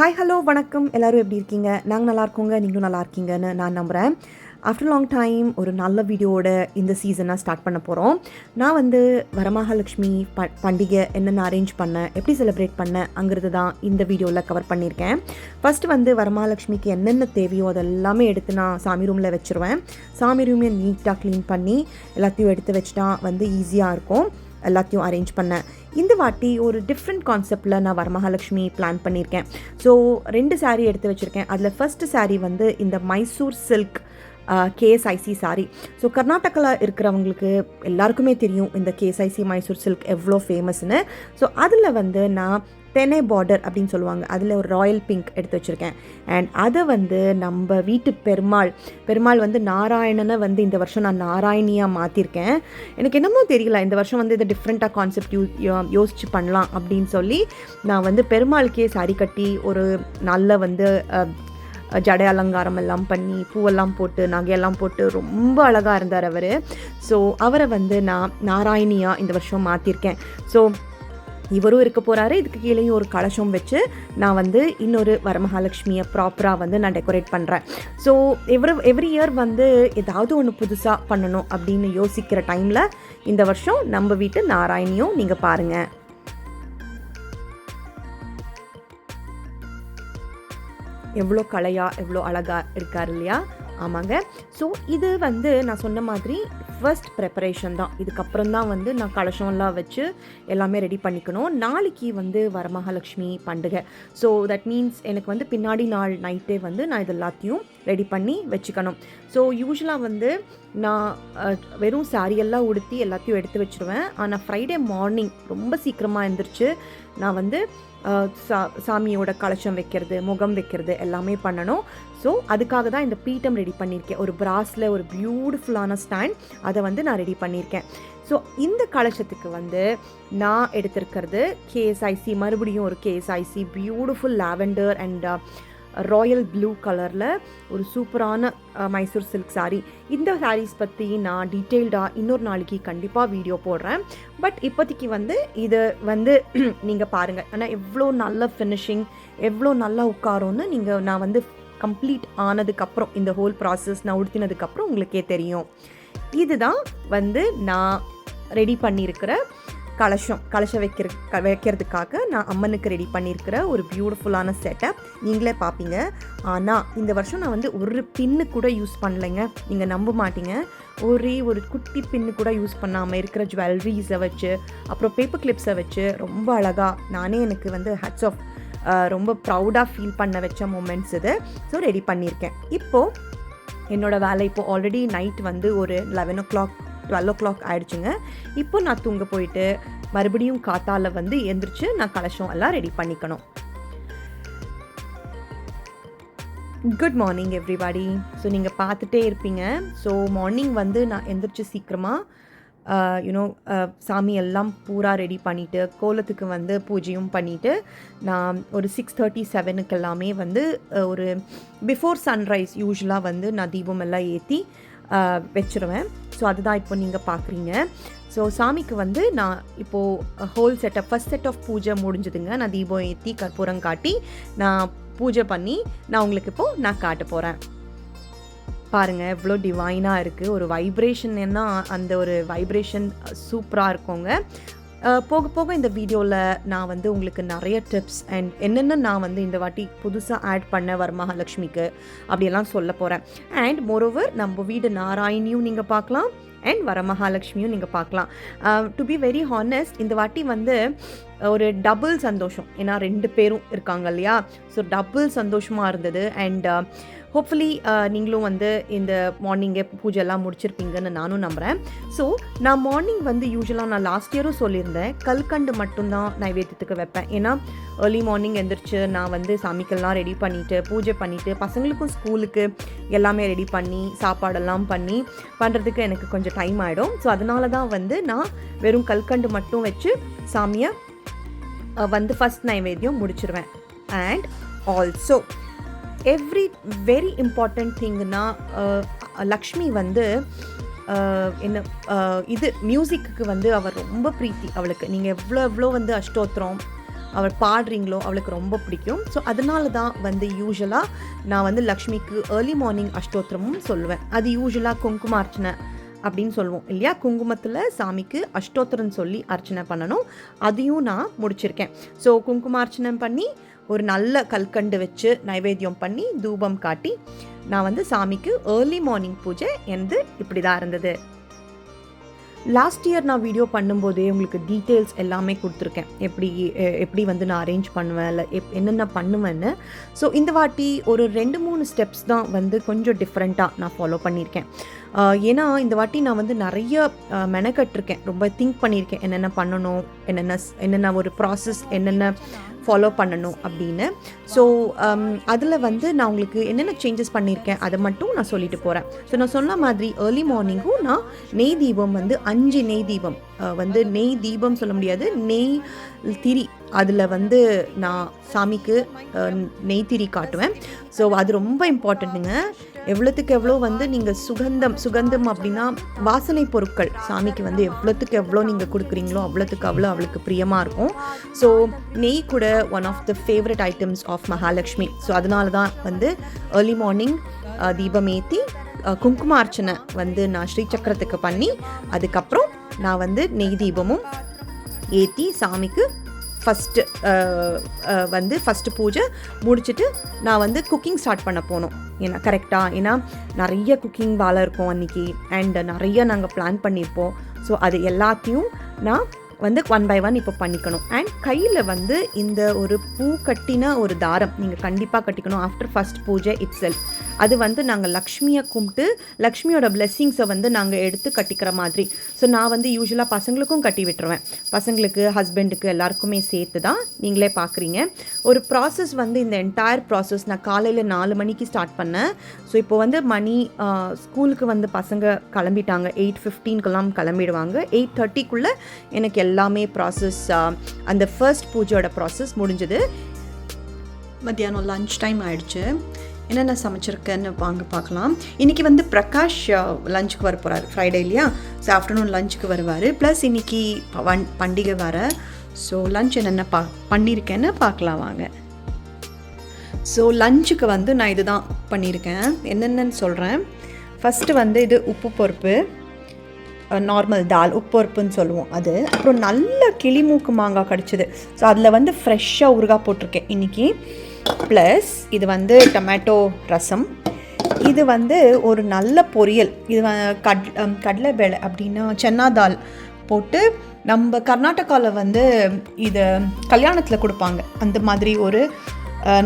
Hi hello வணக்கம். எல்லோரும் எப்படி இருக்கீங்க? நாங்கள் நல்லா இருக்கோங்க, நீங்களும் நல்லா இருக்கீங்கன்னு நான் நம்புகிறேன். ஆஃப்டர் லாங் டைம் ஒரு நல்ல வீடியோவோட இந்த சீசனாக ஸ்டார்ட் பண்ண போகிறோம். நான் வரமகாலட்சுமி பண்டிகை என்னென்ன அரேஞ்ச் பண்ணேன், எப்படி செலிப்ரேட் பண்ணேங்கிறது தான் இந்த வீடியோவில் கவர் பண்ணியிருக்கேன். ஃபஸ்ட்டு வரமகாலட்சுமிக்கு என்னென்ன தேவையோ அதெல்லாமே எடுத்து நான் சாமி ரூமில் வச்சுருவேன். சாமி ரூமே நீட்டாக க்ளீன் பண்ணி எல்லாத்தையும் எடுத்து வச்சுட்டா ஈஸியாக இருக்கும் எல்லாத்தையும் அரேஞ்ச் பண்ணேன். இந்த வாட்டி ஒரு டிஃப்ரெண்ட் கான்செப்டில் நான் வரமகாலட்சுமி பிளான் பண்ணியிருக்கேன். ஸோ 2 சாரீ எடுத்து வச்சுருக்கேன். அதில் ஃபர்ஸ்ட் சாரீ இந்த மைசூர் சில்க் கேஎஸ்ஐசி சாரீ. ஸோ கர்நாடகாவில் இருக்கிறவங்களுக்கு எல்லாருக்குமே தெரியும் இந்த கேஎஸ்ஐசி மைசூர் சில்க் எவ்வளோ ஃபேமஸ்னு. ஸோ அதில் நான் தெனை பார்டர் அப்படின்னு சொல்லுவாங்க, அதில் ஒரு ராயல் பிங்க் எடுத்து வச்சுருக்கேன். அண்ட் அதை நம்ம வீட்டு பெருமாள் நாராயணனை இந்த வருஷம் நான் நாராயணியாக மாற்றிருக்கேன். எனக்கு என்னமோ தெரியல, இந்த வருஷம் இதை டிஃப்ரெண்ட்டாக கான்செப்ட் யோசிச்சு பண்ணலாம் அப்படின்னு சொல்லி நான் பெருமாளுக்கே சாரி கட்டி ஒரு நல்ல ஜடை அலங்காரம் எல்லாம் பண்ணி பூவெல்லாம் போட்டு நகையெல்லாம் போட்டு ரொம்ப அழகாக இருந்தார் அவர். ஸோ அவரை நான் நாராயணியாக இந்த வருஷம் மாற்றிருக்கேன். ஸோ இவரும் இருக்க போகிறாரு. இதுக்கு கீழேயும் ஒரு கலசம் வச்சு நான் இன்னொரு வரமகாலட்சுமியை ப்ராப்பராக நான் டெக்கரேட் பண்ணுறேன். ஸோ எவ்ரி இயர் ஏதாவது ஒன்று புதுசாக பண்ணணும் அப்படின்னு யோசிக்கிற டைமில் இந்த வருஷம் நம்ம வீட்டு நாராயணியும் நீங்கள் பாருங்கள். எவ்வளோ கலையாக எவ்வளோ அழகாக இருக்கார் இல்லையா? ஆமாங்க. ஸோ இது நான் சொன்ன மாதிரி ஃபர்ஸ்ட் ப்ரிப்பரேஷன் தான். இதுக்கப்புறம் தான் நான் கலசம்லாம் வச்சு எல்லாமே ரெடி பண்ணிக்கணும். நாளைக்கு வரமகாலட்சுமி பண்டிகை. ஸோ தட் மீன்ஸ் எனக்கு பின்னாடி நாள் நைட்டே நான் இது எல்லாத்தையும் ரெடி பண்ணி வச்சுக்கணும். ஸோ யூஸ்வலாக நான் வெறும் சாரியெல்லாம் உடுத்தி எல்லாத்தையும் எடுத்து வச்சுருவேன். ஆனால் ஃப்ரைடே மார்னிங் ரொம்ப சீக்கிரமாக எழுந்திரிச்சு நான் சாமியோட கலசம் வைக்கிறது, முகம் வைக்கிறது எல்லாமே பண்ணணும். ஸோ அதுக்காக தான் இந்த பீட்டம் ரெடி பண்ணியிருக்கேன். ஒரு பிராஸில் ஒரு பியூட்டிஃபுல்லான ஸ்டாண்ட் அதை நான் ரெடி பண்ணியிருக்கேன். ஸோ இந்த கலசத்துக்கு நான் எடுத்திருக்கிறது கேஎஸ்ஐசி, மறுபடியும் ஒரு KSIC beautiful lavender and royal blue கலரில் ஒரு சூப்பரான மைசூர் சில்க் சாரீ. இந்த சாரீஸ் பற்றி நான் டீட்டெயில்டாக இன்னொரு நாளைக்கு கண்டிப்பாக வீடியோ போடுறேன். பட் இப்போதைக்கு இது நீங்கள் பாருங்கள். ஆனால் எவ்வளோ நல்ல ஃபினிஷிங், எவ்வளோ நல்லா உட்காரும்னு நான் கம்ப்ளீட் ஆனதுக்கப்புறம் இந்த ஹோல் ப்ராசஸ் நான் உடுத்தினதுக்கப்புறம் உங்களுக்கே தெரியும். இதுதான் நான் ரெடி பண்ணியிருக்கிற கலசம் வைக்கிறதுக்காக நான் அம்மனுக்கு ரெடி பண்ணியிருக்கிற ஒரு பியூட்டிஃபுல்லான செட்டப். நீங்களே பார்ப்பீங்க. ஆனால் இந்த வருஷம் நான் ஒரு பின்னு கூட யூஸ் பண்ணலைங்க. நீங்கள் நம்ப மாட்டீங்க. ஒரே ஒரு குட்டி பின்னு கூட யூஸ் பண்ணாமல் இருக்கிற ஜுவல்லரிஸை வச்சு அப்புறம் பேப்பர் கிளிப்ஸை வச்சு ரொம்ப அழகாக நானே எனக்கு ஹேட்ஸ் ஆஃப் ரொம்ப ப்ரௌடாக ஃபீல் பண்ண வச்ச மூமெண்ட்ஸ் இது. ஸோ ரெடி பண்ணியிருக்கேன். இப்போது என்னோடய வேலை இப்போது ஆல்ரெடி நைட் ஒரு 11 o'clock 12 o'clock ஆகிடுச்சுங்க. இப்போ நான் தூங்க போயிட்டு மறுபடியும் காத்தால் எந்திரிச்சு நான் கலசம் எல்லாம் ரெடி பண்ணிக்கணும். Good morning everybody. ஸோ நீங்கள் பார்த்துட்டே இருப்பீங்க. ஸோ மார்னிங் நான் எந்திரிச்சு சீக்கிரமாக சாமி எல்லாம் பூரா ரெடி பண்ணிவிட்டு கோலத்துக்கு பூஜையும் பண்ணிவிட்டு நான் ஒரு 6:37 எல்லாமே ஒரு பிஃபோர் சன்ரைஸ் யூஸ்வலாக நான் தீபம் எல்லாம் ஏற்றி வச்சுருவேன். ஸோ அதுதான் இப்போ நீங்கள் பார்க்குறீங்க. ஸோ சாமிக்கு நான் இப்போது whole setup first set of பூஜை முடிஞ்சதுங்க. நான் தீபம் ஏற்றி கற்பூரம் காட்டி நான் பூஜை பண்ணி நான் உங்களுக்கு நான் காட்ட போகிறேன். பாருங்கள் எவ்வளோ டிவைனாக இருக்குது. ஒரு வைப்ரேஷன் அந்த ஒரு வைப்ரேஷன் சூப்பராக இருக்குங்க. போக போக இந்த வீடியோவில் நான் உங்களுக்கு நிறைய டிப்ஸ் அண்ட் என்னென்ன நான் இந்த வாட்டி புதுசாக ஆட் பண்ண வரமகாலட்சுமிக்கு அப்படியெல்லாம் சொல்ல போகிறேன். அண்ட் மோரோவர் நம்ம வீடு நாராயணியும் நீங்கள் பார்க்கலாம் அண்ட் வரமகாலட்சுமியும் நீங்கள் பார்க்கலாம். டு பி வெரி ஹானஸ்ட், இந்த வாட்டி ஒரு டபுள் சந்தோஷம். ஏன்னா 2 பேரும் இருக்காங்க இல்லையா? ஸோ டபுள் சந்தோஷமாக இருந்தது. அண்ட் ஹோப்ஃபுல்லி நீங்களும் இந்த மார்னிங்கே பூஜைலாம் முடிச்சிருப்பீங்கன்னு நானும் நம்புகிறேன். ஸோ நான் மார்னிங் யூஸ்வலாக நான் லாஸ்ட் இயரும் சொல்லியிருந்தேன், கல்கண்டு மட்டும்தான் நைவேத்தியத்துக்கு வைப்பேன். ஏன்னா ஏர்லி மார்னிங் எந்திரிச்சு நான் சாமிக்கெல்லாம் ரெடி பண்ணிவிட்டு பூஜை பண்ணிவிட்டு பசங்களுக்கும் ஸ்கூலுக்கு எல்லாமே ரெடி பண்ணி சாப்பாடெல்லாம் பண்ணுறதுக்கு எனக்கு கொஞ்சம் டைம் ஆகிடும். ஸோ அதனால தான் நான் வெறும் கல்கண்டு மட்டும் வச்சு சாமியை ஃபஸ்ட் நைவேத்தியம் முடிச்சிருவேன். And also every very important திங்னா லக்ஷ்மி என்ன இது மியூசிக்கு அவர் ரொம்ப பிரீத்தி அவளுக்கு. நீங்கள் எவ்வளோ அஷ்டோத்திரம் அவள் பாடுறீங்களோ அவளுக்கு ரொம்ப பிடிக்கும். ஸோ அதனால தான் வந்து யூஸ்வலாக நான் வந்து லக்ஷ்மிக்கு ஏர்லி மார்னிங் அஷ்டோத்திரமும் சொல்லுவேன். அது யூஸ்வலாக குங்குமார்ச்சனை அப்படின்னு சொல்லுவோம் இல்லையா, குங்குமத்தில் சாமிக்கு அஷ்டோத்திரம் சொல்லி அர்ச்சனை பண்ணணும். அதையும் நான் முடிச்சிருக்கேன். ஸோ குங்குமார்ச்சனை பண்ணி ஒரு நல்ல கல்கண்டு வச்சு நைவேத்தியம் பண்ணி தூபம் காட்டி நான் வந்து சாமிக்கு ஏர்லி மார்னிங் பூஜை எனது இப்படி தான் இருந்தது. லாஸ்ட் இயர் நான் வீடியோ பண்ணும்போதே உங்களுக்கு டீட்டெயில்ஸ் எல்லாமே கொடுத்துருக்கேன், எப்படி வந்து நான் அரேஞ்ச் பண்ணுவேன், இல்லை என்னென்ன பண்ணுவேன்னு. ஸோ இந்த வாட்டி ஒரு 2-3 ஸ்டெப்ஸ் தான் வந்து கொஞ்சம் டிஃப்ரெண்ட்டாக நான் ஃபாலோ பண்ணியிருக்கேன். ஏன்னா இந்த வாட்டி நான் வந்து நிறைய மெனக்கட்டிருக்கேன், ரொம்ப திங்க் பண்ணியிருக்கேன் என்னென்ன பண்ணணும், என்னென்ன ஒரு ப்ராசஸ் என்னென்ன ஃபாலோ பண்ணணும் அப்படின்னு. ஸோ அதில் வந்து நான் உங்களுக்கு என்னென்ன சேஞ்சஸ் பண்ணியிருக்கேன் அதை மட்டும் நான் சொல்லிட்டு போகிறேன். ஸோ நான் சொன்ன மாதிரி ஏர்லி மார்னிங்கும் நான் நெய் தீபம் வந்து 5 நெய் தீபம் வந்து நெய் தீபம் சொல்ல முடியாது, நெய் திரி, அதில் வந்து நான் சாமிக்கு நெய் திரி காட்டுவேன். ஸோ அது ரொம்ப இம்பார்ட்டண்ட்டுங்க. எவ்வளோத்துக்கு எவ்வளோ வந்து நீங்கள் சுகந்தம் அப்படின்னா வாசனை பொருட்கள் சாமிக்கு வந்து எவ்வளோத்துக்கு எவ்வளோ நீங்கள் கொடுக்குறீங்களோ அவ்வளோத்துக்கு அவ்வளோ அவளுக்கு பிரியமாக இருக்கும். ஸோ நெய் கூட one of the favourite items of Mahalakshmi. So அதனால தான் வந்து ஏர்லி மார்னிங் தீபம் ஏற்றி குங்குமார்ச்சனை வந்து நான் ஸ்ரீசக்கரத்துக்கு பண்ணி அதுக்கப்புறம் நான் வந்து நெய் தீபமும் ஏற்றி சாமிக்கு ஃபஸ்ட்டு பூஜை முடிச்சுட்டு நான் வந்து குக்கிங் ஸ்டார்ட் பண்ண போனோம். ஏன்னா நிறைய குக்கிங் வேலை இருக்கும் அன்றைக்கி, அண்ட் நிறைய நாங்கள் பிளான் பண்ணியிருப்போம். ஸோ அது எல்லாத்தையும் நான் வந்து 1 by 1 இப்போ பண்ணிக்கணும். அண்ட் கையில் வந்து இந்த ஒரு பூ கட்டின ஒரு தாரம் நீங்கள் கண்டிப்பாக கட்டிக்கணும் ஆஃப்டர் ஃபஸ்ட் பூஜை இட் செல்ஃப். அது வந்து நாங்கள் லக்ஷ்மியை கும்பிட்டு லக்ஷ்மியோட பிளெஸ்ஸிங்ஸை வந்து நாங்கள் எடுத்து கட்டிக்கிற மாதிரி. ஸோ நான் வந்து யூஸ்வலாக பசங்களுக்கும் கட்டி விட்டுருவேன், பசங்களுக்கு ஹஸ்பண்டுக்கு எல்லாருக்குமே சேர்த்து தான் நீங்களே பார்க்குறீங்க. ஒரு ப்ராசஸ் வந்து இந்த என்டையர் ப்ராசஸ் நான் காலையில் 4 மணிக்கு ஸ்டார்ட் பண்ணேன். ஸோ இப்போ வந்து ஸ்கூலுக்கு வந்து பசங்க கிளம்பிட்டாங்க, 8:15க்கெல்லாம் கிளம்பிடுவாங்க. 8:30க்குள்ளே எனக்கு எல்லாமே ப்ராசஸ் அந்த ஃபர்ஸ்ட் பூஜையோட ப்ராசஸ் முடிஞ்சது. மத்தியானம் லன்ச் டைம் ஆயிடுச்சு. என்னென்ன சமைச்சிருக்கேன்னு வாங்க பார்க்கலாம். இன்றைக்கி வந்து பிரகாஷ் லஞ்சுக்கு வர போகிறார், ஃப்ரைடே இல்லையா. ஸோ ஆஃப்டர்நூன் லஞ்சுக்கு வருவார். ப்ளஸ் இன்றைக்கி பண்டிகை வர. ஸோ லஞ்ச் என்னென்ன பண்ணியிருக்கேன்னு பார்க்கலாம் வாங்க. ஸோ லஞ்சுக்கு வந்து நான் இது தான் பண்ணியிருக்கேன், என்னென்னு சொல்கிறேன். ஃபஸ்ட்டு வந்து இது உப்பு பருப்பு, நார்மல் தால் உப்பு பருப்புன்னு சொல்லுவோம் அது. அப்புறம் நல்ல கிளிமூக்கு மாங்காய் கிடச்சிது. ஸோ அதில் வந்து ஃப்ரெஷ்ஷாக ஊறுகாய் போட்டிருக்கேன் இன்றைக்கி. ப்ளஸ் இது வந்து டொமேட்டோ ரசம், இது வந்து ஒரு நல்ல பொரியல். இது கடலை பேளை அப்படின்னா சென்னா தால் போட்டு, நம்ம கர்நாடகாவில் வந்து இது கல்யாணத்தில் கொடுப்பாங்க அந்த மாதிரி ஒரு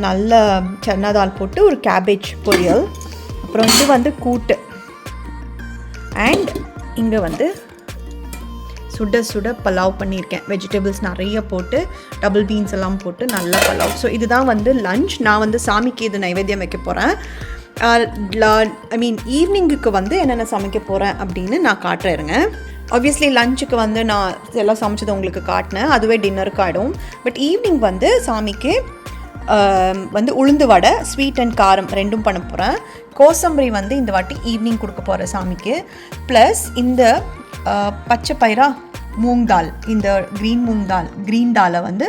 நல்ல சென்னா தால் போட்டு ஒரு கேபேஜ் பொரியல். அப்புறம் இது வந்து கூட்டு. அண்ட் இங்கே வந்து சுட பலாவ் பண்ணியிருக்கேன், வெஜிடபிள்ஸ் நிறைய போட்டு டபுள் பீன்ஸ் எல்லாம் போட்டு நல்ல பலாவ். ஸோ இதுதான் வந்து லன்ச். நான் வந்து சாமிக்கு இது நைவேத்தியம் வைக்க போகிறேன். ஈவினிங்குக்கு வந்து என்னென்ன சமைக்க போகிறேன் அப்படின்னு நான் காட்டுறேங்க. ஆப்வியஸ்லி லஞ்சுக்கு வந்து நான் எல்லாம் சமைச்சது உங்களுக்கு காட்டினேன், அதுவே டின்னருக்கு ஆகிடும். பட் ஈவினிங் வந்து சாமிக்கு வந்து உளுந்து வடை, ஸ்வீட் அண்ட் காரம் ரெண்டும் பண்ண போகிறேன். கோசம்பரி வந்து இந்த வாட்டி ஈவினிங் கொடுக்க போகிறேன் சாமிக்கு. ப்ளஸ் இந்த பச்சை பயிரா மூங் தால், இந்த க்ரீன் தாலை வந்து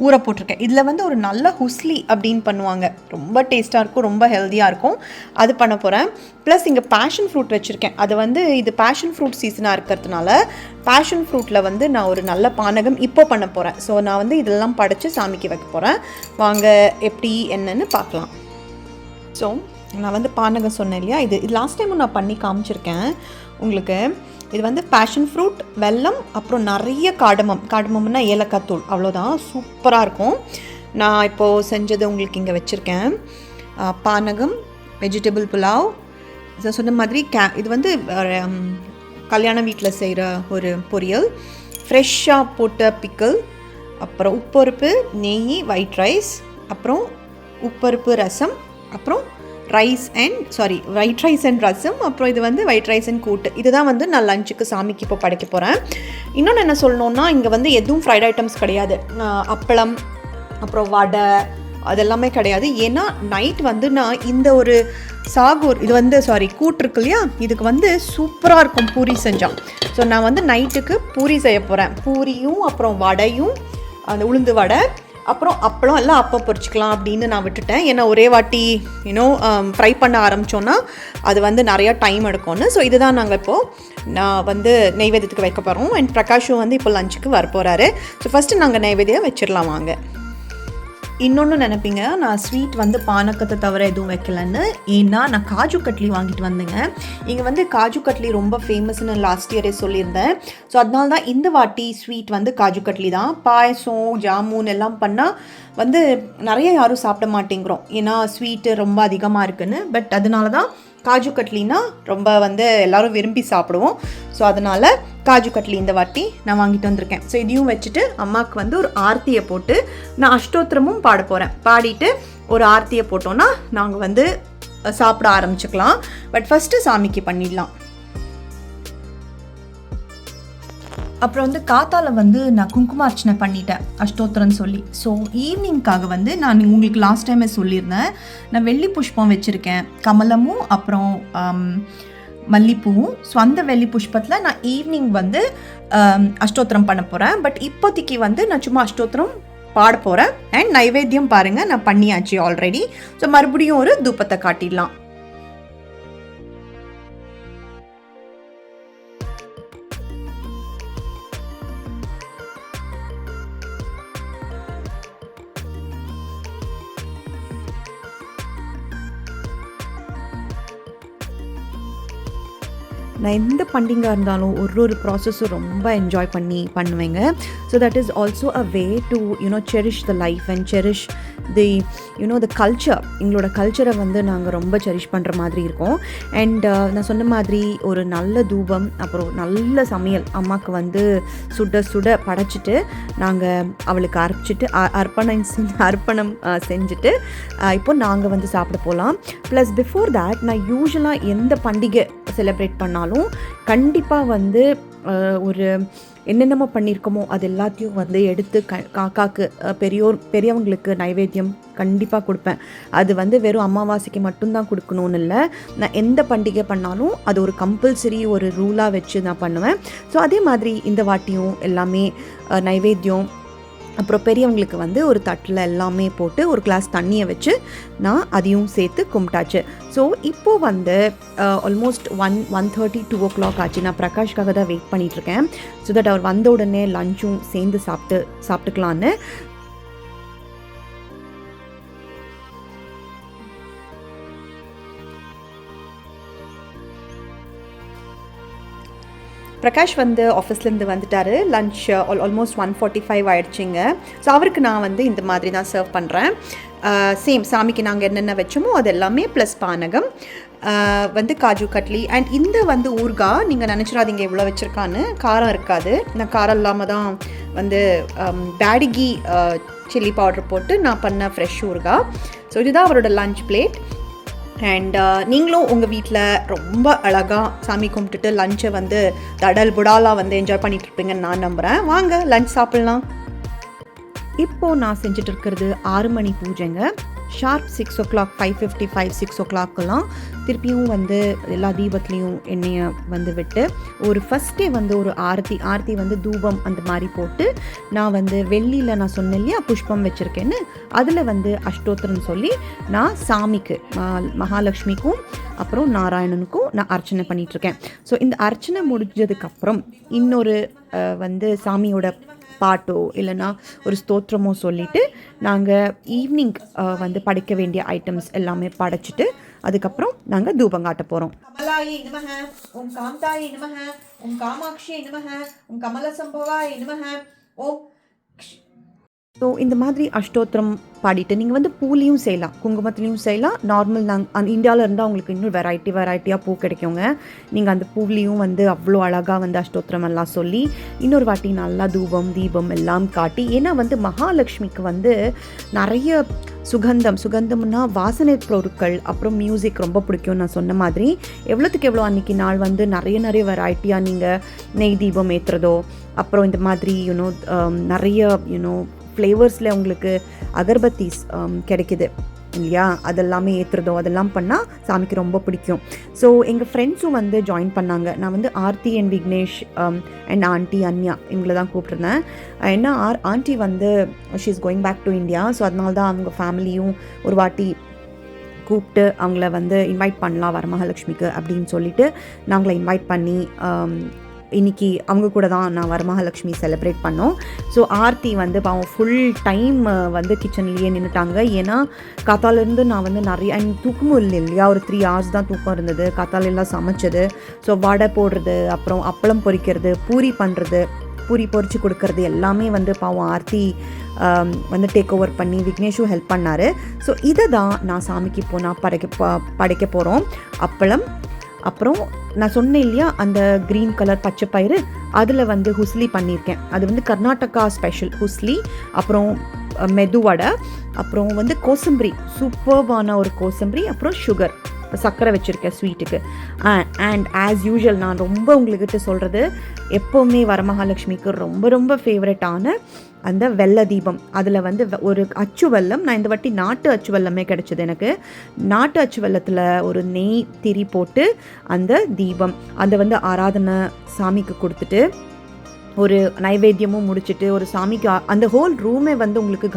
ஊற போட்டிருக்கேன். இதில் வந்து ஒரு நல்ல ஹுஸ்லி அப்படின்னு பண்ணுவாங்க, ரொம்ப டேஸ்ட்டாக இருக்கும், ரொம்ப ஹெல்த்தியாக இருக்கும், அது பண்ண போகிறேன். ப்ளஸ் இங்கே பேஷன் ஃப்ரூட் வச்சுருக்கேன். அது வந்து இது பேஷன் ஃப்ரூட் சீசனாக இருக்கிறதுனால பேஷன் ஃப்ரூட்டில் வந்து நான் ஒரு நல்ல பானகம் இப்போ பண்ண போகிறேன். ஸோ நான் வந்து இதெல்லாம் படைச்சு சாமிக்கு வைக்க போகிறேன். வாங்க எப்படி என்னன்னு பார்க்கலாம். ஸோ நான் வந்து பானகம் சொன்னேன் இல்லையா, இது லாஸ்ட் டைமும் நான் பண்ணி காமிச்சிருக்கேன் உங்களுக்கு. இது வந்து பேஷன் ஃப்ரூட், வெல்லம், அப்புறம் நிறைய காடமம்னா ஏலக்காய் தூள், அவ்வளோதான். சூப்பராக இருக்கும். நான் இப்போது செஞ்சது உங்களுக்கு இங்கே வச்சுருக்கேன். பானகம், வெஜிடபிள் புலாவ், சொன்ன மாதிரி இது வந்து கல்யாண வீட்டில் செய்கிற ஒரு பொரியல், ஃப்ரெஷ்ஷாக போட்ட பிக்கல், அப்புறம் உப்பருப்பு, நெய், ஒயிட் ரைஸ், அப்புறம் உப்பருப்பு ரசம், அப்புறம் ஒயிட் ரைஸ் அண்ட் ரசம், அப்புறம் இது வந்து ஒயிட் ரைஸ் அண்ட் கூட்டு. இதுதான் வந்து நான் லஞ்சுக்கு சாமிக்கு இப்போ படைக்க போகிறேன். இன்னொன்று என்ன சொல்லணுன்னா, இங்கே வந்து எதுவும் ஃப்ரைட் ஐட்டம்ஸ் கிடையாது. அப்பளம், அப்புறம் வடை அதெல்லாமே கிடையாது. ஏன்னா நைட் வந்து நான் இந்த ஒரு சாகூர் இது வந்து கூட்டு இருக்கு இல்லையா, இதுக்கு வந்து சூப்பராக இருக்கும் பூரி செஞ்சால். ஸோ நான் வந்து நைட்டுக்கு பூரி செய்ய போகிறேன். பூரியும் அப்புறம் வடையும், அந்த உளுந்து வடை, அப்புறம் அப்பளம் எல்லாம் அப்போ பொரிச்சிக்கலாம் அப்படின்னு நான் விட்டுட்டேன். ஏன்னா ஒரே வாட்டி ஃப்ரை பண்ண ஆரம்பித்தோன்னா அது வந்து நிறையா டைம் எடுக்கும்னு. ஸோ இதுதான் நாங்கள் இப்போது நான் வந்து நெய்வேத்தியத்துக்கு வைக்க போகிறோம். அண்ட் பிரகாஷும் வந்து இப்போ லஞ்சுக்கு வரப்போகிறாரு. ஸோ ஃபஸ்ட்டு நாங்கள் நெய்வேத்தியம் வச்சிடலாம் வாங்க. இன்னொன்று நினைப்பீங்க, நான் ஸ்வீட் வந்து பானக்கத்தை தவிர எதுவும் வைக்கலன்னு. ஏன்னா நான் காஜு கட்லி வாங்கிட்டு வந்தேங்க. இங்கே வந்து காஜு கட்லி ரொம்ப ஃபேமஸ்ன்னு லாஸ்ட் இயரே சொல்லியிருந்தேன். ஸோ அதனால தான் இந்த வாட்டி ஸ்வீட் வந்து காஜு கட்லி தான். பாயசம் ஜாமுன் எல்லாம் பண்ணால் வந்து நிறைய யாரும் சாப்பிட மாட்டேங்கிறோம், ஏன்னா ஸ்வீட்டு ரொம்ப அதிகமாக இருக்குன்னு. பட் அதனால தான் காஜு கட்லினா ரொம்ப வந்து எல்லோரும் விரும்பி சாப்பிடுவோம். ஸோ அதனால் காஜு கட்லி இந்த வாட்டி நான் வாங்கிட்டு வந்திருக்கேன். ஸோ இதையும் வச்சுட்டு அம்மாவுக்கு வந்து ஒரு ஆர்த்தியை போட்டு நான் அஷ்டோத்திரமும் பாட போகிறேன். பாடிட்டு ஒரு ஆர்த்தியை போட்டோன்னா நாங்கள் வந்து சாப்பிட ஆரம்பிச்சுக்கலாம். பட் ஃபஸ்ட்டு சாமிக்கு பண்ணிடலாம். அப்புறம் வந்து காத்தால வந்து நான் குங்குமார்ச்சனை பண்ணிட்டேன் அஷ்டோத்திரன்னு சொல்லி. ஸோ ஈவினிங்காக வந்து நான் உங்களுக்கு லாஸ்ட் டைமே சொல்லியிருந்தேன், நான் வெள்ளி புஷ்பம் வச்சுருக்கேன், கமலமும் அப்புறம் மல்லிப்பூவும். ஸோ அந்த வெள்ளி புஷ்பத்தில் நான் ஈவினிங் வந்து அஷ்டோத்திரம் பண்ண போகிறேன். பட் இப்போதைக்கு வந்து நான் சும்மா அஷ்டோத்திரம் பாட போகிறேன். அண்ட் நைவேத்தியம் பாருங்கள் நான் பண்ணியாச்சு ஆல்ரெடி. ஸோ மறுபடியும் ஒரு தூபத்தை காட்டிடலாம். நான் எந்த பண்டிகையாக இருந்தாலும் ஒரு ப்ராசஸும் ரொம்ப என்ஜாய் பண்ணி பண்ணுவேங்க. So that is also a way to cherish the life and cherish the the culture. எங்களோட கல்ச்சரை வந்து நாங்கள் ரொம்ப செரிஷ் பண்ணுற மாதிரி இருக்கோம். அண்ட் நான் சொன்ன மாதிரி ஒரு நல்ல தூபம் அப்புறம் நல்ல சமையல் அம்மாவுக்கு வந்து சுட சுட படைச்சிட்டு நாங்கள் அவளுக்கு அர்ப்பணம் செஞ்சுட்டு இப்போ நாங்கள் வந்து சாப்பிட போகலாம். ப்ளஸ் பிஃபோர் தேட் நான் யூஸ்வலாக எந்த பண்டிகை செலிப்ரேட் பண்ணாலும் கண்டிப்பாக வந்து ஒரு என்னென்னமோ பண்ணியிருக்கோமோ அது எல்லாத்தையும் வந்து எடுத்து காக்காக்கு பெரியவங்களுக்கு நைவேத்தியம் கண்டிப்பாக கொடுப்பேன். அது வந்து வெறும் அமாவாசைக்கு மட்டும்தான் கொடுக்கணும்னு இல்லை, நான் எந்த பண்டிகை பண்ணாலும் அது ஒரு கம்பல்சரி ஒரு ரூலாக வச்சு நான் பண்ணுவேன். ஸோ அதே மாதிரி இந்த வாட்டியும் எல்லாமே நைவேத்தியம் அப்புறம் பெரியவங்களுக்கு வந்து ஒரு தட்டில் எல்லாமே போட்டு ஒரு கிளாஸ் தண்ணியை வச்சு நான் அதையும் சேர்த்து கும்பிட்டாச்சு. ஸோ இப்போது வந்து ஆல்மோஸ்ட் 1:30 2 o'clock ஆச்சு. நான் பிரகாஷ்காக தான் வெயிட் பண்ணிகிட்ருக்கேன். ஸோ தட் அவர் வந்த உடனே லஞ்சும் சேர்ந்து சாப்பிட்டுக்கலான்னு. பிரகாஷ் வந்து ஆஃபீஸ்லேருந்து வந்துட்டார். Lunch almost 1:45 ஆகிடுச்சிங்க. ஸோ அவருக்கு நான் வந்து இந்த மாதிரி தான் சர்வ் பண்ணுறேன். சேம் சாமிக்கு நாங்கள் என்னென்ன வச்சோமோ அது எல்லாமே ப்ளஸ் பானகம் வந்து காஜு கட்லி. அண்ட் இந்த வந்து ஊறுகாய் நீங்கள் நினச்சிடாதீங்க எவ்வளோ வச்சுருக்கான்னு, காரம் இருக்காது. நான் காரம் இல்லாமல் தான் வந்து பேடிகி சில்லி பவுடர் போட்டு நான் பண்ண ஃப்ரெஷ் ஊறுகாய். ஸோ இதுதான் அவரோட லன்ச் பிளேட். அண்ட் நீங்களும் உங்கள் வீட்டில் ரொம்ப அழகாக சாமி கும்பிட்டுட்டு லஞ்சை வந்து தடல் புடாலாக வந்து என்ஜாய் பண்ணிகிட்டு இருப்பீங்கன்னு நான் நம்புகிறேன். வாங்க லஞ்ச் சாப்பிட்லாம். இப்போது நான் செஞ்சுட்டு இருக்கிறது 6 மணி பூஜைங்க. ஷார்ப் 6 o'clock 5:55 6 o'clockலாம் திருப்பியும் வந்து எல்லா தீபத்துலேயும் எண்ணெயை வந்து விட்டு ஒரு ஃபஸ்ட்டே வந்து ஒரு ஆரத்தி வந்து தூபம் அந்த மாதிரி போட்டு நான் வந்து வெள்ளியில் நான் சொன்னேன் இல்லையா புஷ்பம் வச்சுருக்கேன்னு அதில் வந்து அஷ்டோத்திரம்னு சொல்லி நான் சாமிக்கு மகாலட்சுமிக்கும் அப்புறம் நாராயணனுக்கும் நான் அர்ச்சனை பண்ணிகிட்ருக்கேன். ஸோ இந்த அர்ச்சனை முடிஞ்சதுக்கப்புறம் இன்னொரு வந்து சாமியோட பாட்டோ இல்லைன்னா ஒரு ஸ்தோத்திரமோ சொல்லிவிட்டு நாங்கள் ஈவினிங் வந்து படைக்க வேண்டிய ஐட்டம்ஸ் எல்லாமே படைச்சிட்டு அதுக்கப்புறம் நாங்கள் தூபம் காட்ட போகிறோம். கமலாயை நமஹ, ஓம் காந்தாயை நமஹ, ஓம் காமாட்சியை நமஹ, ஓம் கமல சம்பவாயை நமஹ, ஓம். ஸோ இந்த மாதிரி அஷ்டோத்திரம் பாடிட்டு நீங்கள் வந்து பூலையும் செய்யலாம், குங்குமத்துலேயும் செய்யலாம். நார்மல் நாங்கள் இந்தியாவில் இருந்தால் உங்களுக்கு இன்னும் வெரைட்டியாக பூ கிடைக்குங்க. நீங்கள் அந்த பூவிலையும் வந்து அவ்வளோ அழகாக வந்து அஷ்டோத்திரம் எல்லாம் சொல்லி இன்னொரு வாட்டி நல்லா தீபம் எல்லாம் காட்டி. ஏன்னா வந்து மகாலட்சுமிக்கு வந்து நிறைய சுகந்தம்னா வாசனை பொருட்கள் அப்புறம் மியூசிக் ரொம்ப பிடிக்கும். நான் சொன்ன மாதிரி எவ்வளோத்துக்கு எவ்வளோ அன்றைக்கி நாள் வந்து நிறைய வெரைட்டியாக நீங்கள் நெய் தீபம் ஏற்றுறதோ அப்புறம் இந்த மாதிரி நிறைய ஃப்ளேவர்ஸில் உங்களுக்கு அகர்பத்தீஸ் கிடைக்குது. இல்லையா, அதெல்லாமே ஏற்றுறதோ அதெல்லாம் பண்ணால் சாமிக்கு ரொம்ப பிடிக்கும். ஸோ எங்கள் ஃப்ரெண்ட்ஸும் வந்து ஜாயின் பண்ணாங்க. நான் வந்து Aarti and Vignesh and aunty Anya இவங்கள தான் கூப்பிட்ருந்தேன். ஏன்னா ஆண்டி வந்து she is going back to India. So அதனால தான் அவங்க ஃபேமிலியும் ஒரு வாட்டி கூப்பிட்டு அவங்கள வந்து இன்வைட் பண்ணலாம் வரமகாலட்சுமிக்கு அப்படின்னு சொல்லிட்டு நான் அவங்கள இன்வைட் பண்ணி இன்றைக்கி அவங்க கூட தான் நான் வரமகாலட்சுமி செலிப்ரேட் பண்ணோம். ஸோ ஆர்த்தி வந்து பாவம் ஃபுல் டைம் வந்து கிச்சன்லேயே நின்றுட்டாங்க. ஏன்னா காத்தாலேருந்து நான் வந்து நிறைய தூக்கமும் இல்லை இல்லையா, ஒரு 3 hours தான் தூக்கம் இருந்தது. காத்தாலெல்லாம் சமைச்சது, ஸோ வடை போடுறது, அப்புறம் அப்பளம் பொரிக்கிறது, பூரி பண்ணுறது, பூரி பொரிச்சு கொடுக்கறது எல்லாமே வந்து பாவம் ஆர்த்தி வந்து டேக் ஓவர் பண்ணி விக்னேஷும் ஹெல்ப் பண்ணார். ஸோ இதை தான் நான் சாமிக்கு போனால் படைக்க போகிறோம். அப்பளம், அப்புறம் நான் சொன்னேன் இல்லையா அந்த க்ரீன் கலர் பச்சை பயிறு, அதில் வந்து ஹுஸ்லி பண்ணியிருக்கேன். அது வந்து கர்நாடகா ஸ்பெஷல் ஹுஸ்லி. அப்புறம் மெதுவடை, அப்புறம் வந்து கோசம்பரி, சூப்பர்பான ஒரு கோசம்பரி, அப்புறம் சுகர், சர்க்கரை வச்சுருக்கேன் ஸ்வீட்டுக்கு. அண்ட் ஆஸ் யூஷுவல் நான் ரொம்ப உங்கள்கிட்ட சொல்கிறது, எப்போவுமே வரமகாலட்சுமிக்கு ரொம்ப ரொம்ப ஃபேவரட்டான அந்த வெள்ளை தீபம். அதில் வந்து ஒரு அச்சு வெல்லம், நான் இந்த வாட்டி நாட்டு அச்சு வெல்லமே கிடச்சிது எனக்கு. நாட்டு அச்சு வெல்லத்தில் ஒரு நெய் திரி போட்டு அந்த தீபம், அதை வந்து ஆராதனை சாமிக்கு கொடுத்துட்டு ஒரு நைவேத்தியமும் முடிச்சுட்டு ஒரு சாமிக்கு அந்த ஹோல் ரூமே வந்து உங்களுக்கு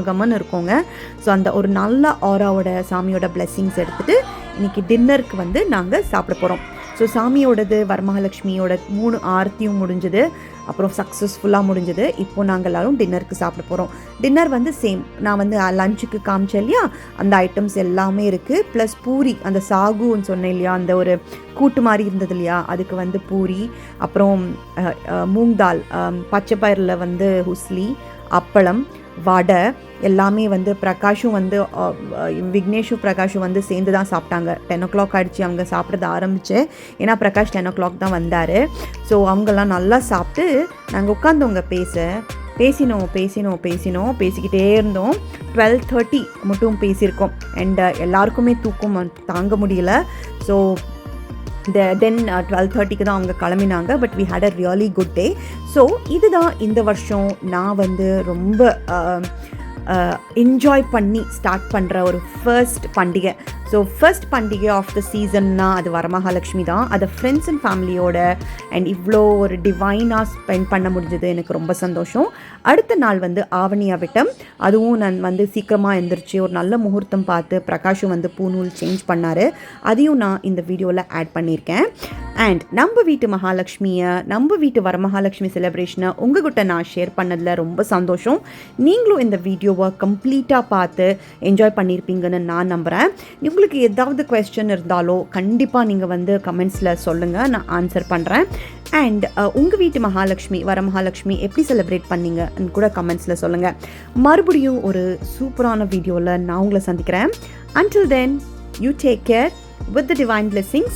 கமன்னு இருக்குங்க. ஸோ அந்த ஒரு நல்ல ஆராவோட சாமியோட பிளெஸ்ஸிங்ஸ் எடுத்துகிட்டு இன்றைக்கி டின்னருக்கு வந்து நாங்கள் சாப்பிட போகிறோம். ஸோ சாமியோடது வரமகாலட்சுமியோட 3 ஆர்த்தியும் முடிஞ்சது, அப்புறம் சக்ஸஸ்ஃபுல்லாக முடிஞ்சது. இப்போது நாங்கள் எல்லோரும் டின்னருக்கு சாப்பிட போகிறோம். டின்னர் வந்து சேம், நான் வந்து லஞ்சுக்கு காமிச்சேன் இல்லையா, அந்த ஐட்டம்ஸ் எல்லாமே இருக்குது. ப்ளஸ் பூரி, அந்த சாகுன்னு சொன்னேன் இல்லையா, அந்த ஒரு கூட்டு மாதிரி இருந்தது இல்லையா, அதுக்கு வந்து பூரி, அப்புறம் மூங் தால், பச்சை பயிரில் வந்து ஹுஸ்லி, அப்பளம், வடை எல்லாமே வந்து பிரகாஷும் வந்து விக்னேஷும் பிரகாஷும் வந்து சேர்ந்து தான் சாப்பிட்டாங்க. 10 o'clock ஆகிடுச்சு அவங்க சாப்பிட்றது ஆரம்பிச்சு. ஏன்னா பிரகாஷ் 10 o'clock தான் வந்தார். ஸோ அவங்கெல்லாம் நல்லா சாப்பிட்டு நாங்கள் உட்காந்தவங்க பேசிக்கிட்டே இருந்தோம். 12:30 மட்டும் பேசியிருக்கோம். அண்ட் எல்லாருக்குமே தூக்கம் தாங்க முடியல. ஸோ தென் 12:30க்கு தான் அவங்க கிளம்பினாங்க. But we had a really good day. So இதுதான் இந்த வருஷம் நான் வந்து ரொம்ப என்ஜாய் பண்ணி ஸ்டார்ட் பண்ணுற ஒரு ஃபர்ஸ்ட் பண்டிகை. ஸோ ஃபர்ஸ்ட் பண்டிகை ஆஃப் த சீசன்னா அது வரமகாலட்சுமி தான். அதை ஃப்ரெண்ட்ஸ் அண்ட் ஃபேமிலியோட அண்ட் இவ்வளோ ஒரு டிவைனாக ஸ்பெண்ட் பண்ண முடிஞ்சது, எனக்கு ரொம்ப சந்தோஷம். அடுத்த நாள் வந்து ஆவணி அவிட்டம், அதுவும் நான் வந்து சீக்கிரமாக எழுந்திரிச்சு ஒரு நல்ல முகூர்த்தம் பார்த்து பிரகாஷும் வந்து பூநூல் சேஞ்ச் பண்ணார். அதையும் நான் இந்த வீடியோவில் ஆட் பண்ணியிருக்கேன். அண்ட் நம்ம வீட்டு மகாலட்சுமியை, நம்ம வீட்டு வரமகாலட்சுமி செலிப்ரேஷனை உங்ககிட்ட நான் ஷேர் பண்ணதில் ரொம்ப சந்தோஷம். நீங்களும் இந்த வீடியோவை கம்ப்ளீட்டாக பார்த்து என்ஜாய் பண்ணியிருப்பீங்கன்னு நான் நம்புகிறேன். உங்களுக்கு ஏதாவது குவெஸ்சன் இருந்தாலோ கண்டிப்பாக நீங்கள் வந்து கமெண்ட்ஸில் சொல்லுங்கள், நான் ஆன்சர் பண்ணுறேன். அண்ட் உங்கள் வீட்டு மகாலட்சுமி வரமகாலட்சுமி எப்படி செலிப்ரேட் பண்ணீங்கன்னு கூட கமெண்ட்ஸில் சொல்லுங்கள். மறுபடியும் ஒரு சூப்பரான வீடியோவில் நான் உங்களை சந்திக்கிறேன். Until then, you take care with the divine blessings.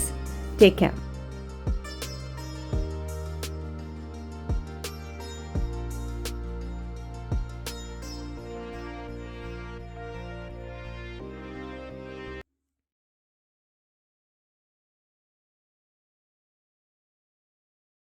Take care.